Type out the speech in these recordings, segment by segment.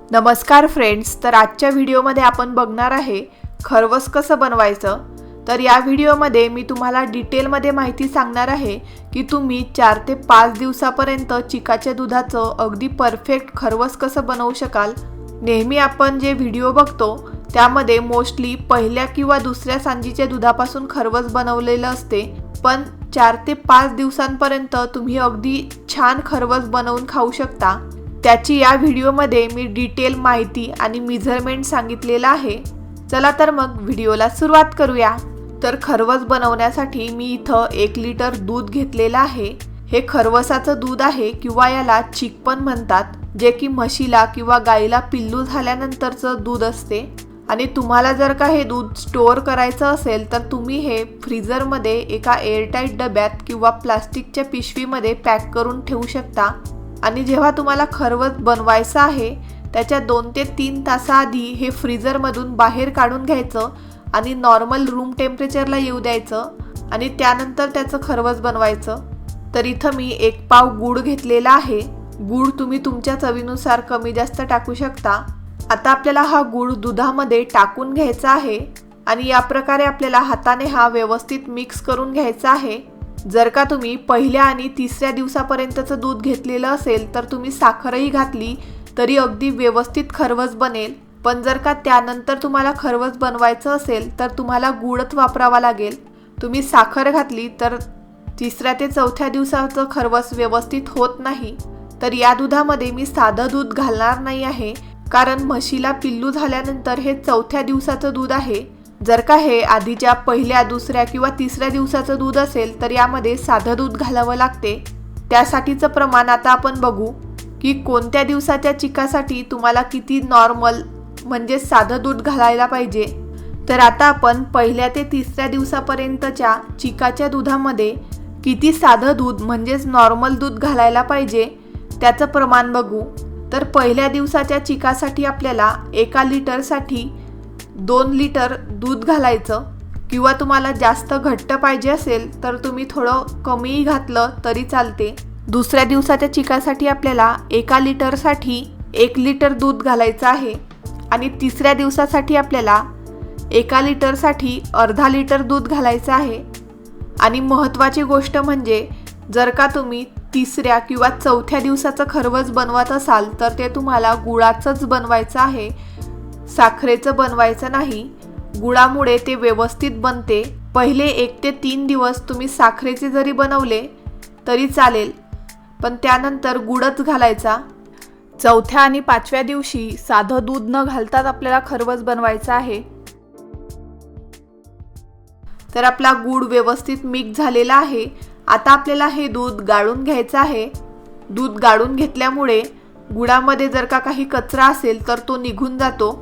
नमस्कार फ्रेंड्स, तर आजच्या व्हिडिओमध्ये आपण बघणार आहे खरवस कसं बनवायचं। तर या व्हिडिओमध्ये मी तुम्हाला डिटेलमध्ये माहिती सांगणार आहे की तुम्ही 4 ते 5 दिवसापर्यंत चिकाच्या दुधाचं अगदी परफेक्ट खरवस कसं बनवू शकाल। नेहमी आपण जे व्हिडिओ बघतो त्यामध्ये मोस्टली पहिल्या किंवा दुसऱ्या सांजीच्या दुधापासून खरवस बनवलेलं असते, पण 4 ते 5 दिवसांपर्यंत तुम्ही अगदी छान खरवस बनवून खाऊ शकता। त्याची या व्हिडिओमध्ये मी डिटेल माहिती आणि मेजरमेंट सांगितलेलं आहे। चला तर मग व्हिडिओला सुरुवात करूया। तर खरवस बनवण्यासाठी मी इथं 1 लिटर दूध घेतलेलं आहे। हे खरवसाचं दूध आहे किंवा याला चीक पण म्हणतात, जे की म्हशीला किंवा गाईला पिल्लू झाल्यानंतरचं दूध असते। आणि तुम्हाला जर का हे दूध स्टोअर करायचं असेल तर तुम्ही हे फ्रीजरमध्ये एका एअरटाईट डब्यात किंवा प्लास्टिकच्या पिशवीमध्ये पॅक करून ठेवू शकता। आणि जेव्हा तुम्हाला खरवस बनवायचं आहे त्याच्या 2 ते 3 तासाआधी हे फ्रीजरमधून बाहेर काढून घ्यायचं आणि नॉर्मल रूम टेम्परेचरला येऊ द्यायचं आणि त्यानंतर त्याचं खरवस बनवायचं। तर इथं मी 1 पाव गूळ घेतलेला आहे। गूळ तुम्ही तुमच्या चवीनुसार कमी जास्त टाकू शकता। आता आपल्याला हा गूळ दुधामध्ये टाकून घ्यायचा आहे आणि या प्रकारे आपल्याला हाताने हा व्यवस्थित मिक्स करून घ्यायचा आहे। जर का तुम्ही पहिल्या आणि तिसऱ्या दिवसापर्यंतचं दूध घेतलेलं असेल तर तुम्ही साखरही घातली तरी अगदी व्यवस्थित खरवस बनेल, पण जर का त्यानंतर तुम्हाला खरवस बनवायचं असेल तर तुम्हाला गूळच वापरावा लागेल। तुम्ही साखर घातली तर 3ऱ्या ते 4थ्या दिवसाचं खरवस व्यवस्थित होत नाही। तर या दुधामध्ये मी साधं दूध घालणार नाही आहे, कारण म्हशीला पिल्लू झाल्यानंतर हे 4थ्या दिवसाचं दूध आहे। जर का हे आधीच्या पहिल्या, दुसऱ्या किंवा 3ऱ्या दिवसाचं दूध असेल तर यामध्ये साधं दूध घालावं लागते। त्यासाठीचं प्रमाण आता आपण बघू की कोणत्या दिवसाच्या चिकासाठी तुम्हाला किती नॉर्मल म्हणजे साधं दूध घालायला पाहिजे। तर आता आपण पहिल्या ते 3ऱ्या दिवसापर्यंतच्या चिकाच्या दुधामध्ये किती साधं दूध म्हणजेच नॉर्मल दूध घालायला पाहिजे त्याचं प्रमाण बघू। तर पहिल्या दिवसाच्या चिकासाठी आपल्याला 1 लिटरसाठी 2 लिटर दूध घालायचं, किंवा तुम्हाला जास्त घट्ट पाहिजे असेल तर तुम्ही थोडं कमीही घातलं तरी चालते। दुसऱ्या दिवसाच्या चिकासाठी आपल्याला 1 लिटरसाठी 1 लिटर दूध घालायचं आहे आणि 3ऱ्या दिवसासाठी आपल्याला 1 लिटरसाठी अर्धा लिटर दूध घालायचं आहे। आणि महत्त्वाची गोष्ट म्हणजे जर का तुम्ही 3ऱ्या किंवा 4थ्या दिवसाचं खरवस बनवत असाल तर ते तुम्हाला गुळाचंच बनवायचं आहे, साखरेचं बनवायचं नाही। गुळामुळे ते व्यवस्थित बनते। पहिले 1 ते 3 दिवस तुम्ही साखरेचे जरी बनवले तरी चालेल, पण त्यानंतर गुळच घालायचा। 4थ्या आणि 5व्या दिवशी साधं दूध न घालताच आपल्याला खरवस बनवायचं आहे। तर आपला गूळ व्यवस्थित मिक्स झालेला आहे। आता आपल्याला हे दूध गाळून घ्यायचं आहे। दूध गाळून घेतल्यामुळे गुळामध्ये जर का काही कचरा असेल तर तो निघून जातो।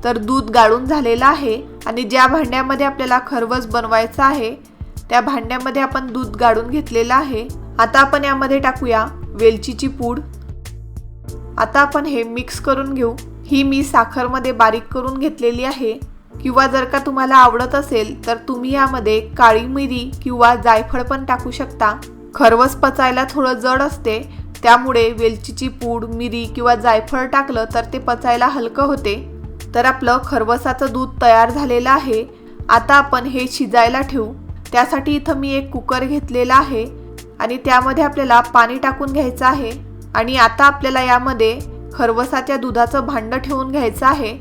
तर दूध गाळून झालेलं आहे आणि ज्या भांड्यामध्ये आपल्याला खरवस बनवायचं आहे त्या भांड्यामध्ये आपण दूध गाळून घेतलेलं आहे। आता आपण यामध्ये टाकूया वेलचीची पूड। आता आपण हे मिक्स करून घेऊ। ही मी साखरमध्ये बारीक करून घेतलेली आहे, किंवा जर का तुम्हाला आवडत असेल तर तुम्ही यामध्ये काळी मिरी किंवा जायफळ पण टाकू शकता। खरवस पचायला थोडं जड असते, त्यामुळे वेलचीची पूड, मिरी किंवा जायफळ टाकलं तर ते पचायला हलकं होते। तर आपलं खरवसाचं दूध तयार झालेलं आहे। आता आपण हे शिजायला ठेवू। त्यासाठी इथं मी 1 कुकर घेतलेला आहे आणि त्यामध्ये आपल्याला पाणी टाकून घ्यायचं आहे। आणि आता आपल्याला यामध्ये खरवसाच्या दुधाचं भांडं ठेवून घ्यायचं आहे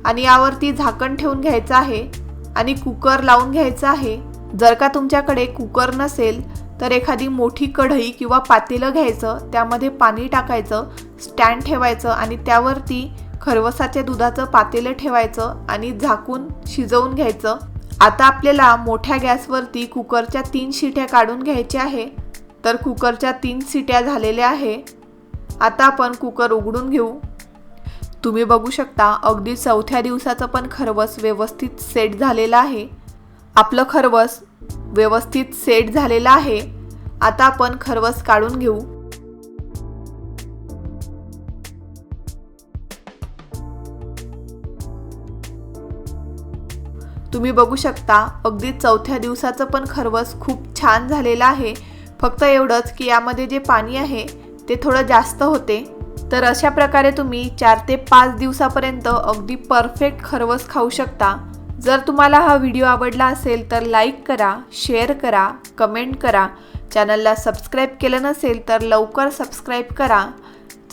आणि यावरती झाकण ठेवून घ्यायचं आहे आणि कुकर लावून घ्यायचं आहे। जर का तुमच्याकडे कुकर नसेल तर एखादी मोठी कढई किंवा पातेलं घ्यायचं, त्यामध्ये पाणी टाकायचं, स्टँड ठेवायचं आणि त्यावरती खरवसाच्या दुधाचं पातेलं ठेवायचं आणि झाकून शिजवून घ्यायचं। आता आपल्याला मोठ्या गॅसवरती कुकरच्या 3 शिट्या काढून घ्यायच्या आहे। तर कुकरच्या 3 शिट्या झालेल्या आहे। आता आपण कुकर उघडून घेऊ। तुम्ही बघू शकता अगदी 4थ्या दिवसाचं पण खरवस व्यवस्थित सेट झालेलं आहे। आपलं खरवस व्यवस्थित सेट झालेलं आहे। आता आपण खरवस काढून घेऊ। तुम्ही बघू शकता अगदी 4थ्या दिवसाचं पण खरवस खूप छान झालेलं आहे। फक्त एवढंच की यामध्ये जे पाणी आहे ते थोडं जास्त होते। तर अशा प्रकारे तुम्ही 4 ते 5 दिवसापर्यंत अगदी परफेक्ट खरवस खाऊ शकता। जर तुम्हाला हा व्हिडिओ आवडला असेल तर लाईक करा, शेअर करा, कमेंट करा। चॅनलला सबस्क्राईब केलं नसेल तर लवकर सबस्क्राईब करा।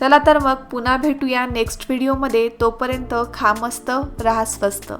चला तर मग पुन्हा भेटूया नेक्स्ट व्हिडिओमध्ये। तोपर्यंत खा मस्त, राहा स्वस्त।